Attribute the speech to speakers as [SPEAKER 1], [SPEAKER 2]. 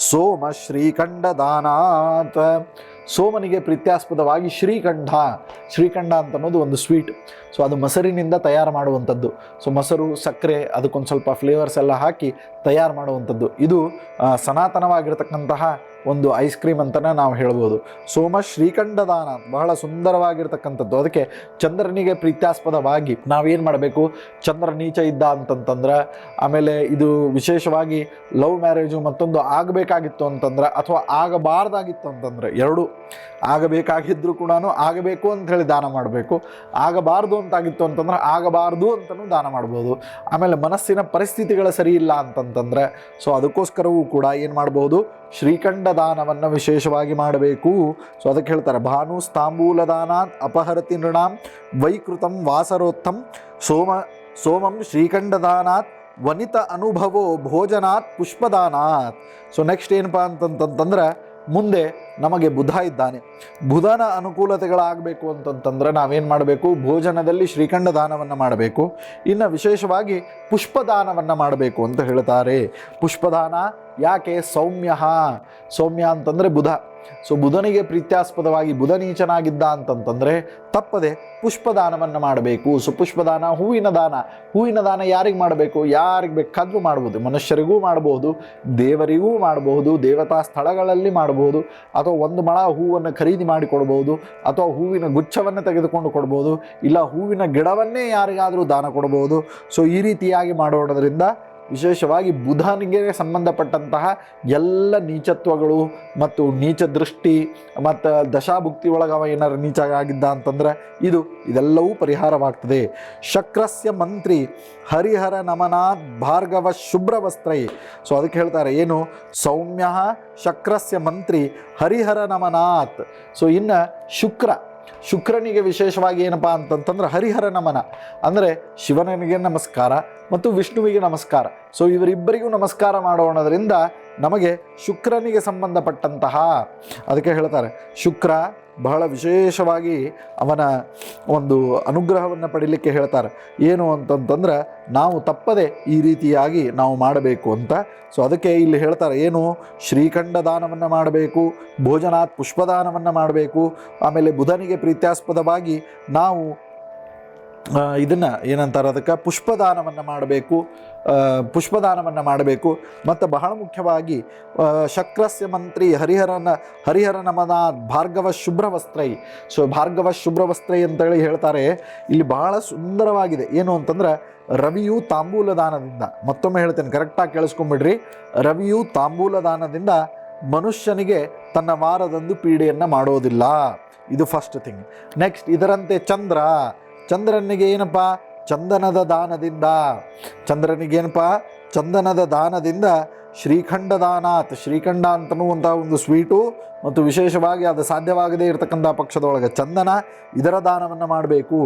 [SPEAKER 1] ಸೋಮ ಶ್ರೀಖಂಡ ದಾನಾತ್. ಸೋಮನಿಗೆ ಪ್ರೀತ್ಯಾಸ್ಪದವಾಗಿ ಶ್ರೀಖಂಡ ಅಂತ ಅನ್ನೋದು ಒಂದು ಸ್ವೀಟ್. ಸೊ ಅದು ಮೊಸರಿನಿಂದ ತಯಾರು ಮಾಡುವಂಥದ್ದು. ಸೊ ಮೊಸರು, ಸಕ್ಕರೆ, ಅದಕ್ಕೊಂದು ಸ್ವಲ್ಪ ಫ್ಲೇವರ್ಸ್ ಎಲ್ಲ ಹಾಕಿ ತಯಾರು ಮಾಡುವಂಥದ್ದು. ಇದು ಸನಾತನವಾಗಿರ್ತಕ್ಕಂತಹ ಒಂದು ಐಸ್ ಕ್ರೀಮ್ ಅಂತಲೇ ನಾವು ಹೇಳ್ಬೋದು. ಸೋಮ ಶ್ರೀಖಂಡ ದಾನ ಬಹಳ ಸುಂದರವಾಗಿರ್ತಕ್ಕಂಥದ್ದು. ಅದಕ್ಕೆ ಚಂದ್ರನಿಗೆ ಪ್ರೀತ್ಯಾಸ್ಪದವಾಗಿ ನಾವೇನು ಮಾಡಬೇಕು, ಚಂದ್ರ ನೀಚ ಇದ್ದ ಅಂತಂತಂದ್ರೆ, ಆಮೇಲೆ ಇದು ವಿಶೇಷವಾಗಿ ಲವ್ ಮ್ಯಾರೇಜು ಮತ್ತೊಂದು ಆಗಬೇಕಾಗಿತ್ತು ಅಂತಂದ್ರೆ, ಅಥವಾ ಆಗಬಾರ್ದಾಗಿತ್ತು ಅಂತಂದರೆ, ಎರಡೂ ಆಗಬೇಕಾಗಿದ್ದರೂ ಕೂಡ ಆಗಬೇಕು ಅಂತ ಹೇಳಿ ದಾನ ಮಾಡಬೇಕು, ಆಗಬಾರ್ದು ಅಂತಾಗಿತ್ತು ಅಂತಂದ್ರೆ ಆಗಬಾರ್ದು ಅಂತಲೂ ದಾನ ಮಾಡ್ಬೋದು. ಆಮೇಲೆ ಮನಸ್ಸಿನ ಪರಿಸ್ಥಿತಿಗಳು ಸರಿ ಇಲ್ಲ ಅಂತಂತಂದರೆ, ಸೊ ಅದಕ್ಕೋಸ್ಕರವೂ ಕೂಡ ಏನು ಮಾಡ್ಬೋದು, ಶ್ರೀಖಂಡ ದಾನವನ್ನು ವಿಶೇಷವಾಗಿ ಮಾಡಬೇಕು. ಸೊ ಅದಕ್ಕೆ ಹೇಳ್ತಾರೆ, ಭಾನು ತಾಂಬೂಲ ದಾನಾತ್ ಅಪಹರತಿ ನೃಣಾಂ ವೈಕೃತಂ ವಾಸರೋತ್ತಂ ಸೋಮಂ ಶ್ರೀಖಂಡ ದಾನಾತ್ ವನಿತ ಅನುಭವೋ ಭೋಜನಾತ್ ಪುಷ್ಪದಾನಾತ್. ಸೊ ನೆಕ್ಸ್ಟ್ ಏನಪ್ಪ ಅಂತಂತಂದ್ರೆ, ಮುಂದೆ ನಮಗೆ ಬುಧ ಇದ್ದಾನೆ. ಬುಧನ ಅನುಕೂಲತೆಗಳಾಗಬೇಕು ಅಂತಂತಂದ್ರೆ ನಾವೇನು ಮಾಡಬೇಕು, ಭೋಜನದಲ್ಲಿ ಶ್ರೀಖಂಡ ದಾನವನ್ನು ಮಾಡಬೇಕು. ಇನ್ನು ವಿಶೇಷವಾಗಿ ಪುಷ್ಪದಾನವನ್ನು ಮಾಡಬೇಕು ಅಂತ ಹೇಳ್ತಾರೆ. ಪುಷ್ಪದಾನ ಯಾಕೆ? ಸೌಮ್ಯ ಅಂತಂದರೆ ಬುಧ. ಸೊ ಬುಧನಿಗೆ ಪ್ರೀತ್ಯಾಸ್ಪದವಾಗಿ ಬುಧ ನೀಚನಾಗಿದ್ದ ಅಂತಂತಂದರೆ ತಪ್ಪದೆ ಪುಷ್ಪದಾನವನ್ನು ಮಾಡಬೇಕು. ಸೊ ಪುಷ್ಪದಾನ, ಹೂವಿನ ದಾನ ಯಾರಿಗೆ ಮಾಡಬೇಕು? ಯಾರಿಗೆ ಬೇಕಾದರೂ ಮಾಡ್ಬೋದು. ಮನುಷ್ಯರಿಗೂ ಮಾಡ್ಬೋದು, ದೇವರಿಗೂ ಮಾಡಬಹುದು, ದೇವತಾ ಸ್ಥಳಗಳಲ್ಲಿ ಮಾಡಬಹುದು, ಅಥವಾ ಒಂದು ಮೊಳ ಹೂವನ್ನು ಖರೀದಿ ಮಾಡಿ ಕೊಡ್ಬೋದು, ಅಥವಾ ಹೂವಿನ ಗುಚ್ಛವನ್ನು ತೆಗೆದುಕೊಂಡು ಕೊಡ್ಬೋದು, ಇಲ್ಲ ಹೂವಿನ ಗಿಡವನ್ನೇ ಯಾರಿಗಾದರೂ ದಾನ ಕೊಡ್ಬೋದು. ಸೊ ಈ ರೀತಿಯಾಗಿ ಮಾಡೋದ್ರಿಂದ ವಿಶೇಷವಾಗಿ ಬುಧನಿಗೆ ಸಂಬಂಧಪಟ್ಟಂತಹ ಎಲ್ಲ ನೀಚತ್ವಗಳು ಮತ್ತು ನೀಚ ದೃಷ್ಟಿ ಮತ್ತು ದಶಾಭುಕ್ತಿ ಒಳಗವ ಏನಾರು ನೀಚ ಆಗಿದ್ದ ಅಂತಂದರೆ ಇದೆಲ್ಲವೂ ಪರಿಹಾರವಾಗ್ತದೆ. ಶಕ್ರಸ್ಯ ಮಂತ್ರಿ ಹರಿಹರ ನಮನಾತ್ ಭಾರ್ಗವ ಶುಭ್ರವಸ್ತ್ರೈ. ಸೊ ಅದಕ್ಕೆ ಹೇಳ್ತಾರೆ ಏನು, ಸೌಮ್ಯ ಶಕ್ರಸ್ಯ ಮಂತ್ರಿ ಹರಿಹರ ನಮನಾತ್. ಸೊ ಇನ್ನು ಶುಕ್ರನಿಗೆ ವಿಶೇಷವಾಗಿ ಏನಪ್ಪ ಅಂತಂತಂದ್ರೆ ಹರಿಹರ ನಮನ ಅಂದರೆ ಶಿವನಿಗೆ ನಮಸ್ಕಾರ ಮತ್ತು ವಿಷ್ಣುವಿಗೆ ನಮಸ್ಕಾರ. ಸೊ ಇವರಿಬ್ಬರಿಗೂ ನಮಸ್ಕಾರ ಮಾಡೋಣದ್ರಿಂದ ನಮಗೆ ಶುಕ್ರನಿಗೆ ಸಂಬಂಧಪಟ್ಟಂತಹ, ಅದಕ್ಕೆ ಹೇಳ್ತಾರೆ ಶುಕ್ರ ಬಹಳ ವಿಶೇಷವಾಗಿ ಅವನ ಒಂದು ಅನುಗ್ರಹವನ್ನು ಪಡೀಲಿಕ್ಕೆ ಹೇಳ್ತಾರೆ. ಏನು ಅಂತಂತಂದ್ರೆ ನಾವು ತಪ್ಪದೆ ಈ ರೀತಿಯಾಗಿ ನಾವು ಮಾಡಬೇಕು ಅಂತ. ಸೊ ಅದಕ್ಕೆ ಇಲ್ಲಿ ಹೇಳ್ತಾರೆ ಏನು, ಶ್ರೀಖಂಡ ದಾನವನ್ನು ಮಾಡಬೇಕು, ಭೋಜನಾತ್ ಪುಷ್ಪದಾನವನ್ನು ಮಾಡಬೇಕು, ಆಮೇಲೆ ಬುಧನಿಗೆ ಪ್ರೀತ್ಯಾಸ್ಪದವಾಗಿ ನಾವು ಇದನ್ನು ಏನಂತಾರೆ ಅದಕ್ಕೆ ಪುಷ್ಪದಾನವನ್ನು ಮಾಡಬೇಕು. ಮತ್ತು ಬಹಳ ಮುಖ್ಯವಾಗಿ ಶಕ್ರಸ್ಯ ಮಂತ್ರಿ ಹರಿಹರ ನಮನಾತ್ ಭಾರ್ಗವ ಶುಭ್ರವಸ್ತ್ರೈ. ಸೊ ಭಾರ್ಗವ ಶುಭ್ರವಸ್ತ್ರೈ ಅಂತೇಳಿ ಹೇಳ್ತಾರೆ. ಇಲ್ಲಿ ಬಹಳ ಸುಂದರವಾಗಿದೆ. ಏನು ಅಂತಂದ್ರೆ, ರವಿಯು ತಾಂಬೂಲದಾನದಿಂದ, ಮತ್ತೊಮ್ಮೆ ಹೇಳ್ತೇನೆ ಕರೆಕ್ಟಾಗಿ ಕೇಳಿಸ್ಕೊಂಬಿಡ್ರಿ, ರವಿಯು ತಾಂಬೂಲದಾನದಿಂದ ಮನುಷ್ಯನಿಗೆ ತನ್ನ ವಾರದಂದು ಪೀಡೆಯನ್ನು ಮಾಡೋದಿಲ್ಲ. ಇದು ಫಸ್ಟ್ ಥಿಂಗ್. ನೆಕ್ಸ್ಟ್ ಇದರಂತೆ ಚಂದ್ರನಿಗೆ ಏನಪ್ಪ, ಚಂದನದ ದಾನದಿಂದ ಶ್ರೀಖಂಡ ದಾನಾತ್, ಶ್ರೀಖಂಡ ಅಂತನ್ನುವಂಥ ಒಂದು ಸ್ವೀಟು ಮತ್ತು ವಿಶೇಷವಾಗಿ ಅದು ಸಾಧ್ಯವಾಗದೇ ಇರತಕ್ಕಂಥ ಪಕ್ಷದೊಳಗೆ ಚಂದನ, ಇದರ ದಾನವನ್ನು ಮಾಡಬೇಕು.